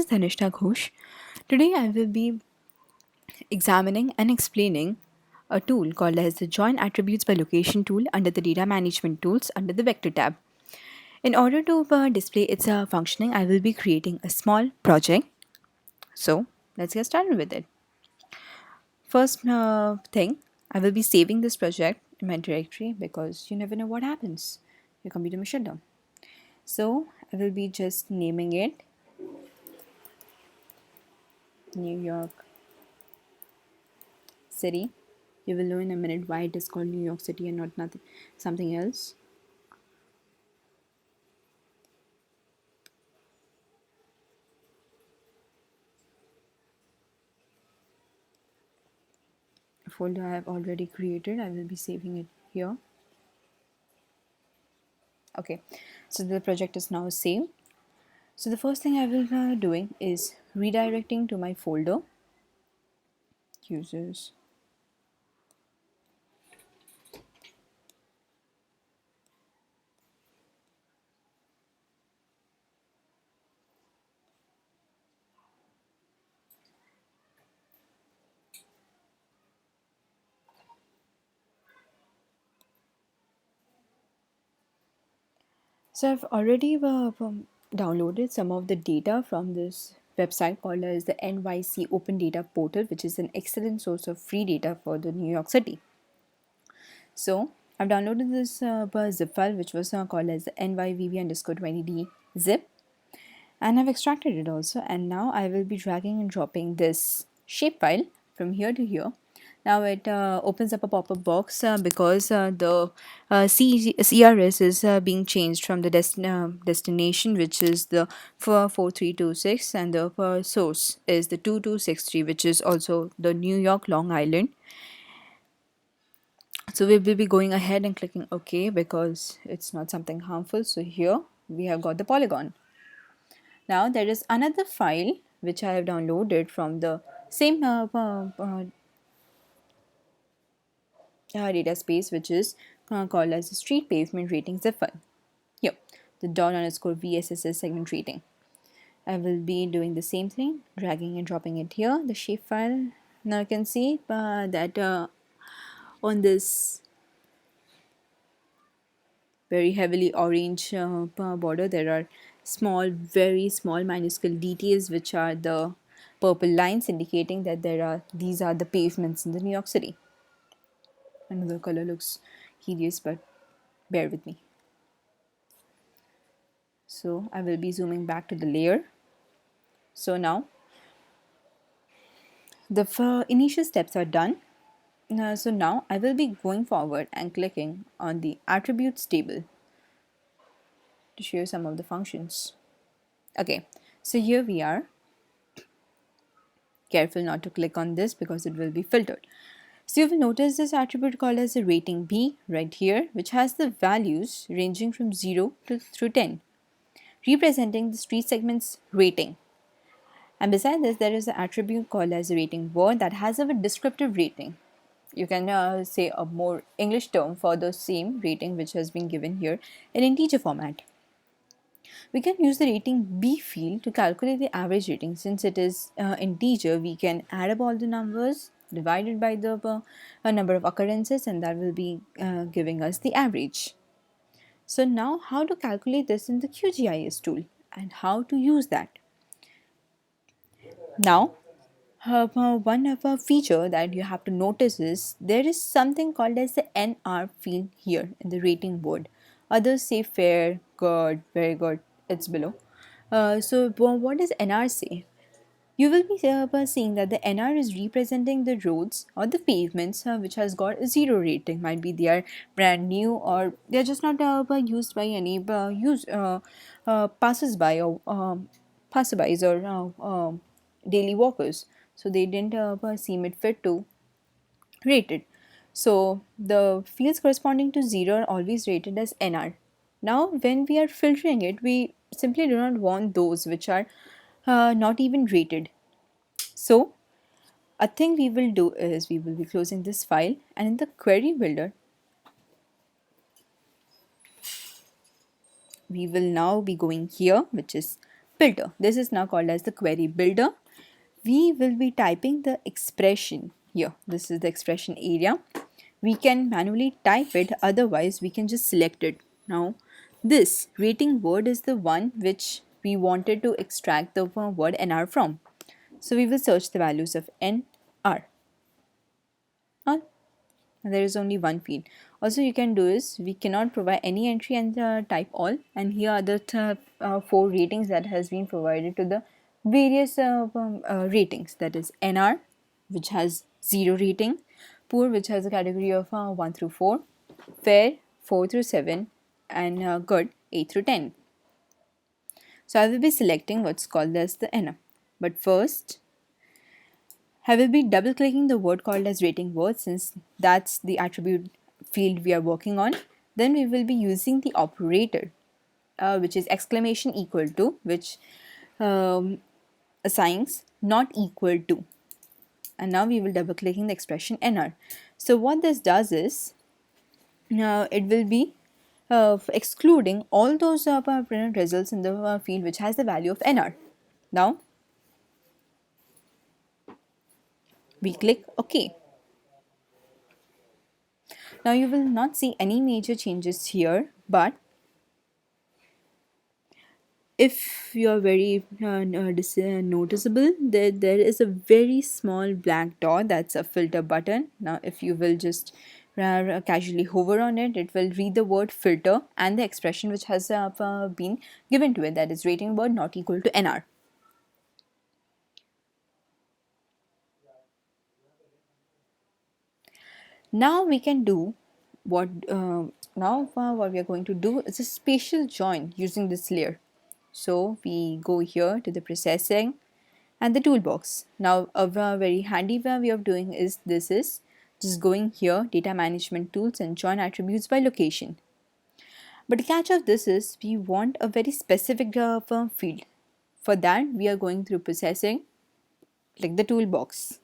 This is Dhanishta Ghosh. Today I will be examining and explaining a tool called as the Join Attributes by Location tool under the Data Management Tools under the Vector tab. In order to display its functioning, I will be creating a small project. So let's get started with it. First thing, I will be saving this project in my directory because you never know what happens. Your computer may shut down. So I will be just naming it New York City. You will know in a minute why it is called New York City and not nothing something else. A folder I have already created, I will be saving it here. Okay, so the project is now saved. So the first thing I will be doing is redirecting to my folder users. So I've already downloaded some of the data from this website called as the NYC Open Data Portal, which is an excellent source of free data for the New York City. So I've downloaded this zip file, which was called as the nyvv_20d zip, and I've extracted it also. And now I will be dragging and dropping this shapefile from here to here. Now it opens up a pop-up box because the CRS is being changed from the destination, which is the 4326, and the source is the 2263, which is also the New York Long Island. So we will be going ahead and clicking OK because it's not something harmful. So here we have got the polygon. Now there is another file which I have downloaded from the same data space, which is called as the street pavement rating zip file. Here, the ._VSSS segment rating. I will be doing the same thing, dragging and dropping it here, the shapefile. Now you can see that on this very heavily orange border, there are small, very small, minuscule details, which are the purple lines indicating that these are the pavements in the New York City. Another color looks hideous, but bear with me. So I will be zooming back to the layer. So now the initial steps are done. So now I will be going forward and clicking on the attributes table to show some of the functions. Okay, so here we are. Careful not to click on this because it will be filtered. So you will notice this attribute called as a rating B right here, which has the values ranging from 0 through 10, representing the street segment's rating. And beside this, there is an attribute called as a rating word that has a descriptive rating. You can say a more English term for the same rating which has been given here in integer format. We can use the rating B field to calculate the average rating. Since it is integer, we can add up all the numbers divided by the number of occurrences, and that will be giving us the average. So now how to calculate this in the QGIS tool and how to use that. Now one of a feature that you have to notice is there is something called as the NR field here in the rating board. Others say fair, good, very good, it's below. So what does NR say? You will be seeing that the NR is representing the roads or the pavements which has got a 0 rating. Might be they are brand new or they are just not used by any passers-by or passerbys or daily walkers. So they didn't seem it fit to rate it. So the fields corresponding to 0 are always rated as NR. Now when we are filtering it, we simply do not want those which are not even rated. So a thing we will do is we will be closing this file, and in the query builder we will now be going here, which is filter. This is now called as the query builder. We will be typing the expression here. This is the expression area. We can manually type it, otherwise we can just select it. Now this rating word is the one which we wanted to extract the word NR from. So we will search the values of NR. There is only one field. Also you can do is, we cannot provide any entry and type all, and here are the 4 ratings that has been provided to the various ratings, that is NR, which has 0 rating, poor, which has a category of 1 through 4, fair 4 through 7, and good 8 through 10. So I will be selecting what's called as the NR. But first I will be double clicking the word called as rating word, since that's the attribute field we are working on. Then we will be using the operator, which is exclamation equal to, which assigns not equal to. And now we will double clicking the expression NR. So what this does is, it will be excluding all those results in the field which has the value of NR. Now we click OK. Now you will not see any major changes here, but if you are very noticeable, there is a very small black dot, that's a filter button. Now if you will just casually hover on it, it will read the word filter and the expression which has been given to it, that is rating word not equal to NR. Now we can do what what we are going to do is a spatial join using this layer. So we go here to the processing and the toolbox. Now a very handy way of doing is, this is just going here, data management tools, and join attributes by location. But the catch of this is, we want a very specific field. For that we are going through processing, like the toolbox.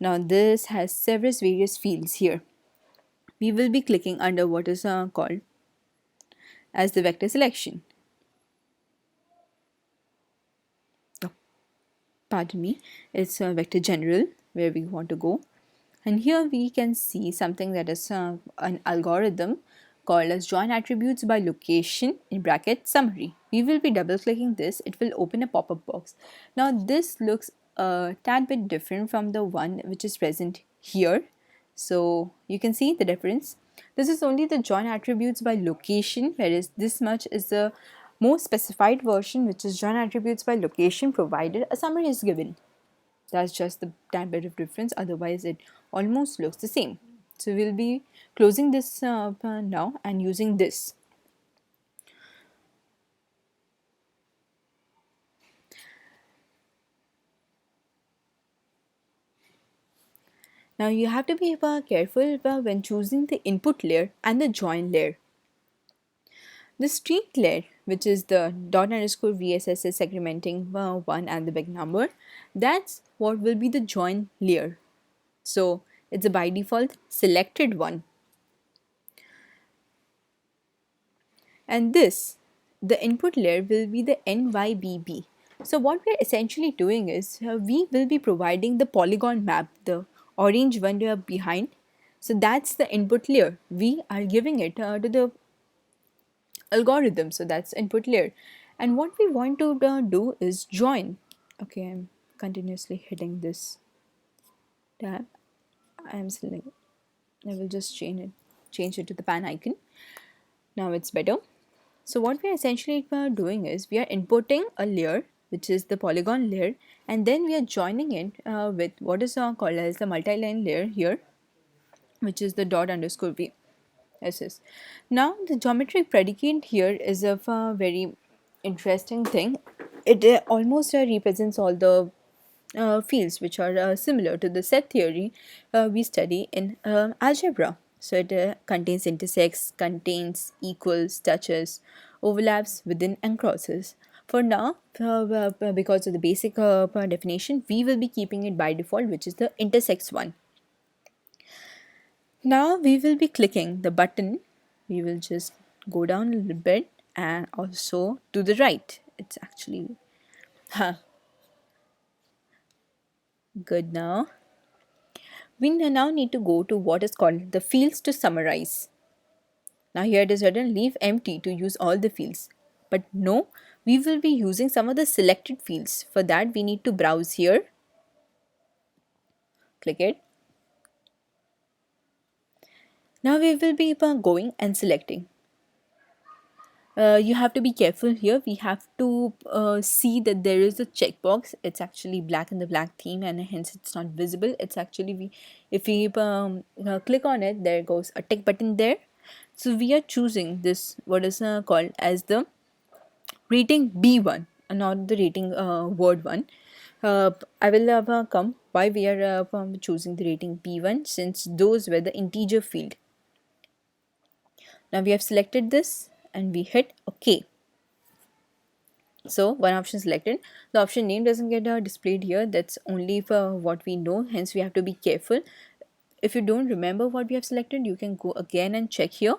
Now this has several various fields here. We will be clicking under what is called as the vector selection. Pardon me, it's a vector general where we want to go. And here we can see something that is an algorithm called as join attributes by location in bracket summary. We will be double clicking this, it will open a pop-up box. Now this looks a tad bit different from the one which is present here. So you can see the difference. This is only the join attributes by location, whereas this much is the more specified version, which is join attributes by location provided a summary is given. That's just the tad bit of difference, otherwise it almost looks the same. So we'll be closing this now and using this. Now you have to be careful when choosing the input layer and the join layer. The streak layer, which is the dot underscore VSS segmenting 1 and the big number, that's what will be the join layer. So it's a by default selected one. And this, the input layer, will be the NYBB. So what we're essentially doing is, we will be providing the polygon map, the orange one behind. So that's the input layer. We are giving it to the algorithm, so that's input layer. And what we want to do is join. Okay, I'm continuously hitting this tab. I will just change it to the pan icon. Now it's better. So what we are essentially doing is, we are inputting a layer which is the polygon layer, and then we are joining it with what is called as the multi-line layer here, which is the dot underscore V. SS. Now the geometric predicate here is a very interesting thing. It almost represents all the fields which are similar to the set theory we study in algebra. So it contains intersects, contains, equals, touches, overlaps, within, and crosses. For now, because of the basic definition, we will be keeping it by default, which is the intersects one. Now we will be clicking the button. We will just go down a little bit and also to the right. It's actually Huh, good now. We now need to go to what is called the fields to summarize. Now here it is written leave empty to use all the fields. But no, we will be using some of the selected fields. For that we need to browse here. Click it. Now we will be going and selecting. You have to be careful here. We have to see that there is a checkbox. It's actually black in the black theme and hence it's not visible. It's actually if we click on it, there goes a tick button there. So we are choosing this what is called as the rating B1 and not the rating word 1. I will come why we are choosing the rating B1 since those were the integer field. Now we have selected this and we hit OK. So one option selected. The option name doesn't get displayed here. That's only for what we know. Hence we have to be careful. If you don't remember what we have selected, you can go again and check here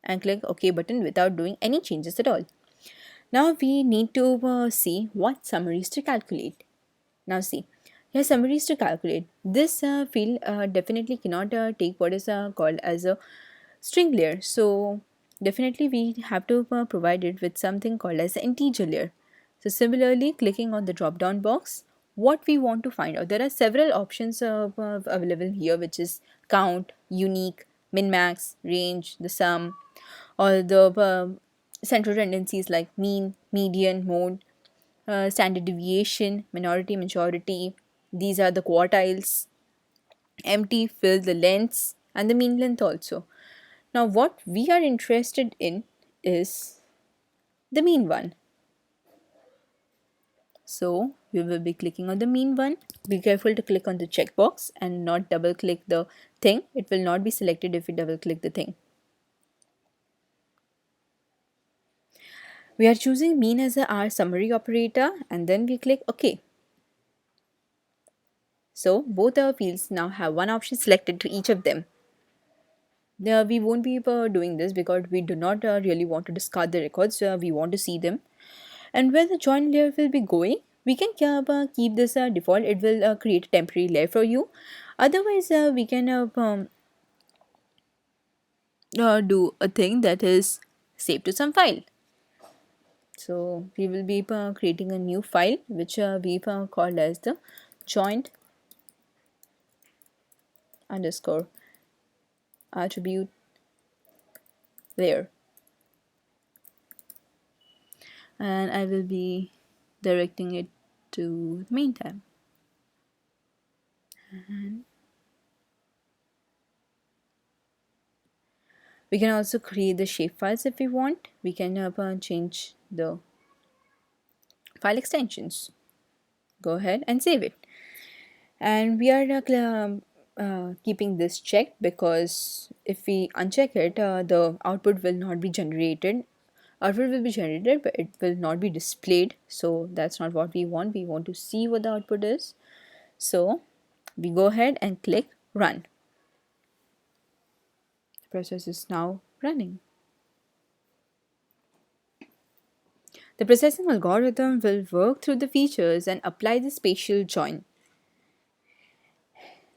and click OK button without doing any changes at all. Now we need to see what summaries to calculate. Now see, here summaries to calculate. This field definitely cannot take what is called as a string layer. So definitely we have to provide it with something called as the integer layer. So similarly, clicking on the drop down box, what we want to find out. There are several options available here, which is count, unique, min max, range, the sum, or the central tendencies like mean, median, mode, standard deviation, minority, majority. These are the quartiles, empty, fill, the lengths, and the mean length also. Now, what we are interested in is the mean one. So, we will be clicking on the mean one. Be careful to click on the checkbox and not double click the thing. It will not be selected if you double click the thing. We are choosing mean as our summary operator and then we click OK. So, both our fields now have one option selected to each of them. We won't be doing this because we do not really want to discard the records. We want to see them. And where the join layer will be going, we can keep this default. It will create a temporary layer for you. Otherwise, we can do a thing that is save to some file. So we will be creating a new file which we called as the joint underscore attribute layer. And I will be directing it to the main tab. And we can also create the shapefiles if we want. We can change the file extensions. Go ahead and save it. And we are keeping this checked because if we uncheck it, the output will not be generated. Output will be generated, but it will not be displayed. So that's not what we want. We want to see what the output is. So we go ahead and click run. The process is now running. The processing algorithm will work through the features and apply the spatial join.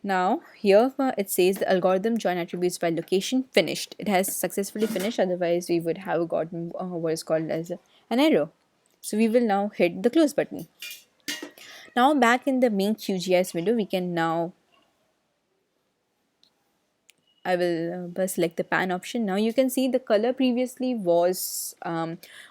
Now here it says the algorithm join attributes by location finished. It has successfully finished, otherwise we would have gotten what is called as an error. So we will now hit the close button. Now back in the main QGIS window, we can now I will select the pan option. Now you can see the color previously was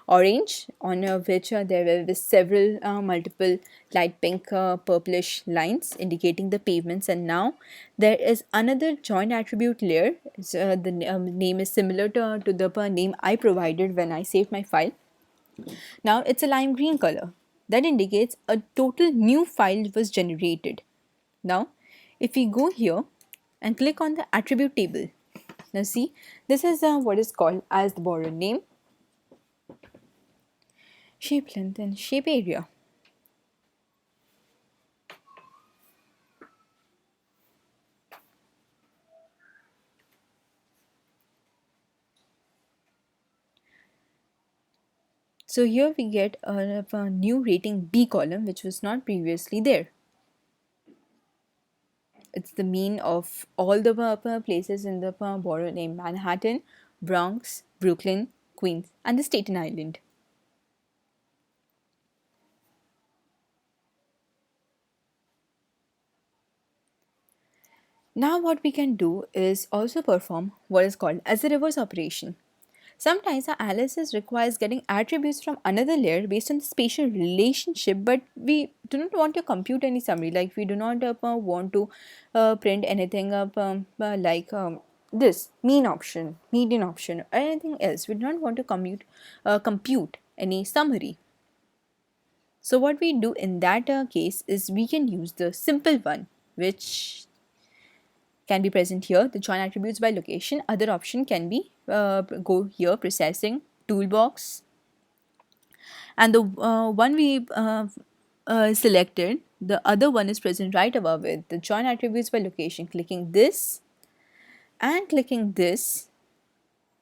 orange, on which there were several multiple light pink purplish lines indicating the pavements, and now there is another joint attribute layer. The name is similar to the name I provided when I saved my file. Now it's a lime green color. That indicates a total new file was generated. Now if we go here and click on the attribute table. Now see, this is what is called as the border name, shape length and shape area. So here we get a new rating B column which was not previously there. It's the mean of all the places in the borough named Manhattan, Bronx, Brooklyn, Queens, and the Staten Island. Now what we can do is also perform what is called as a reverse operation. Sometimes our analysis requires getting attributes from another layer based on the spatial relationship, but we do not want to compute any summary. Like we do not want to print anything up like this mean option, median option, or anything else. We do not want to compute any summary. So what we do in that case is we can use the simple one, which can be present here. The join attributes by location. Other option can be go here, processing, toolbox, and the one we selected, the other one is present right above it. The join attributes by location. Clicking this and clicking this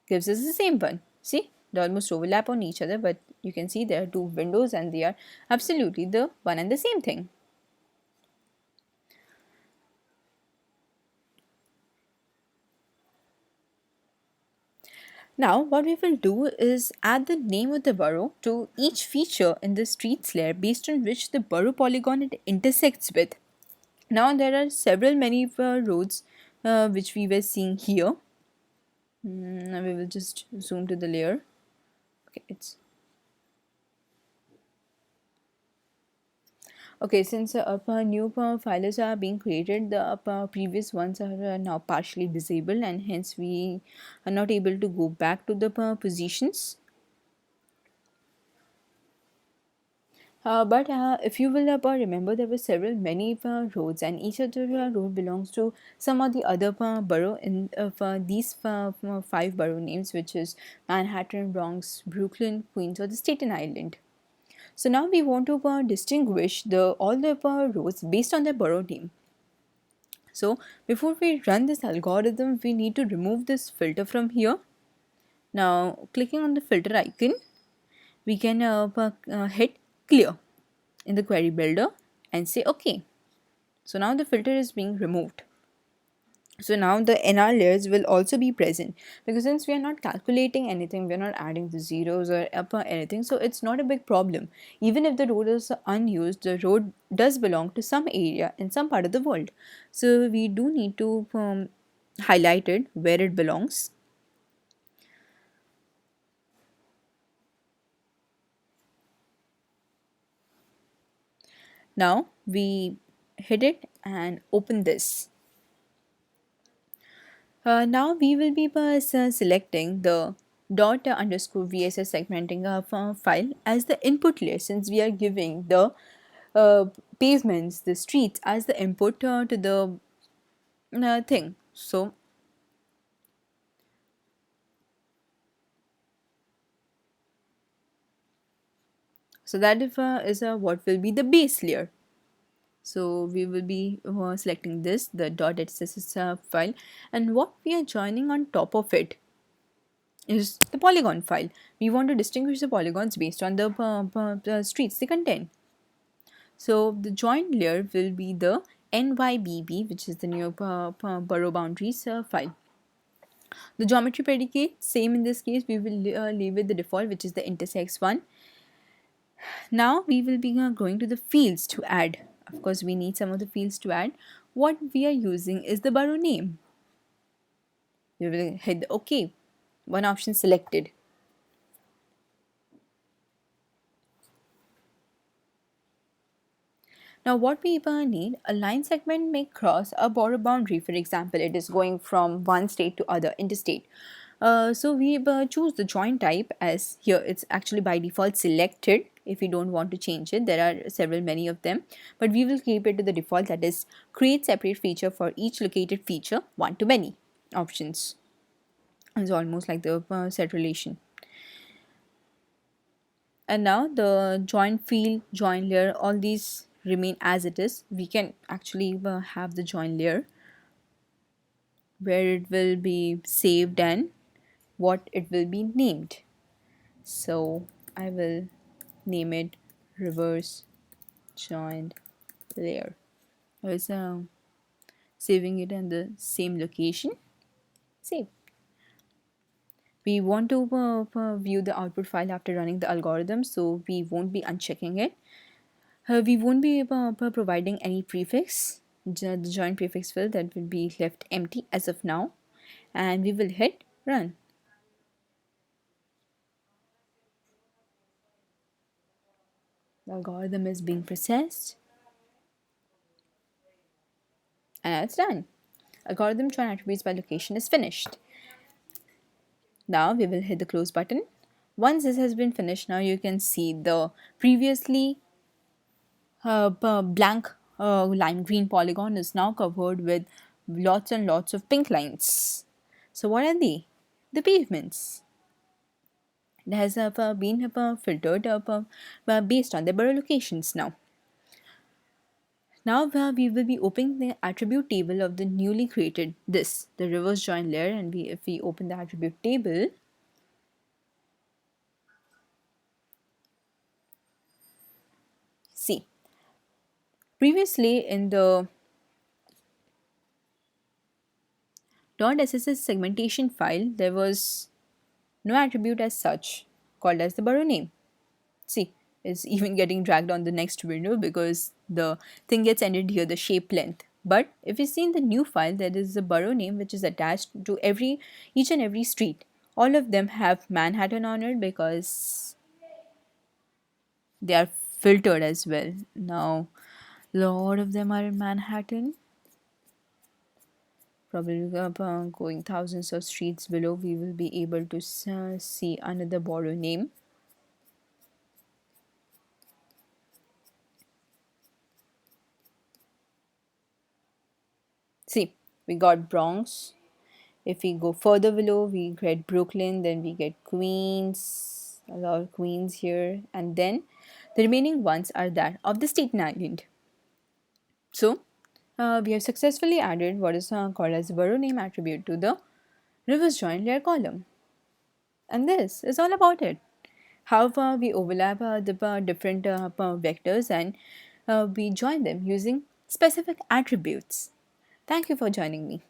gives us the same one. See, they almost overlap on each other, but you can see there are two windows and they are absolutely the one and the same thing. Now what we will do is add the name of the borough to each feature in the streets layer based on which the borough polygon it intersects with. Now there are several many roads which we were seeing here. Now we will just zoom to the layer. Okay, it's okay. Since new files are being created, the previous ones are now partially disabled, and hence we are not able to go back to the positions. But if you will remember, there were several many roads, and each of the road belongs to some of the other borough in these five borough names, which is Manhattan, Bronx, Brooklyn, Queens, or the Staten Island. So now we want to distinguish the all the roads based on their borough name. So before we run this algorithm, we need to remove this filter from here. Now clicking on the filter icon, we can hit clear in the query builder and say OK. So now the filter is being removed. So now the NR layers will also be present, because since we are not calculating anything, we are not adding the zeros or up or anything, so it's not a big problem. Even if the road is unused, the road does belong to some area in some part of the world. So we do need to highlight it where it belongs. Now we hit it and open this. Now we will be selecting the dot underscore VSS segmenting file as the input layer, since we are giving the pavements, the streets as the input to the thing. So that is what will be the base layer. So we will be selecting this, the .xss file, and what we are joining on top of it is the polygon file. We want to distinguish the polygons based on the streets they contain. So the joint layer will be the NYBB, which is the new borough boundaries file. The geometry predicate, same in this case, we will leave with the default, which is the intersects one. Now we will be going to the fields to add. Of course, we need some of the fields to add. What we are using is the borough name. We will hit the OK. One option selected. Now what we need, a line segment may cross a borough boundary. For example, it is going from one state to other interstate. So we choose the join type, as here it's actually by default selected. If you don't want to change it, there are several many of them, but we will keep it to the default, that is create separate feature for each located feature one to many options. It's almost like the set relation. And now the join field, join layer, all these remain as it is. We can actually have the join layer where it will be saved and what it will be named. So I will name it reverse joined layer. I was saving it in the same location. Save. We want to view the output file after running the algorithm, so we won't be unchecking it. We won't be providing any prefix, the join prefix field that will be left empty as of now, and we will hit run. The algorithm is being processed, and it's done. Algorithm join attributes by location is finished. Now we will hit the close button. Once this has been finished, now you can see the previously blank lime green polygon is now covered with lots and lots of pink lines. So what are they? The pavements. It has been filtered based on the borough locations now. Now we will be opening the attribute table of the newly created the reverse join layer, and if we open the attribute table, see, previously in the .sss segmentation file, there was no attribute as such called as the borough name. See, it's even getting dragged on the next window because the thing gets ended here, the shape length. But if you see in the new file, there is a borough name which is attached to each and every street. All of them have Manhattan on it because they are filtered as well. Now, a lot of them are in Manhattan. Probably going thousands of streets below, we will be able to see another borough name. See, we got Bronx. If we go further below, we get Brooklyn, then we get Queens, a lot of Queens here, and then the remaining ones are that of the Staten Island. So, we have successfully added what is called as borough name attribute to the reverse join layer column. And this is all about it. How we overlap the different vectors and we join them using specific attributes. Thank you for joining me.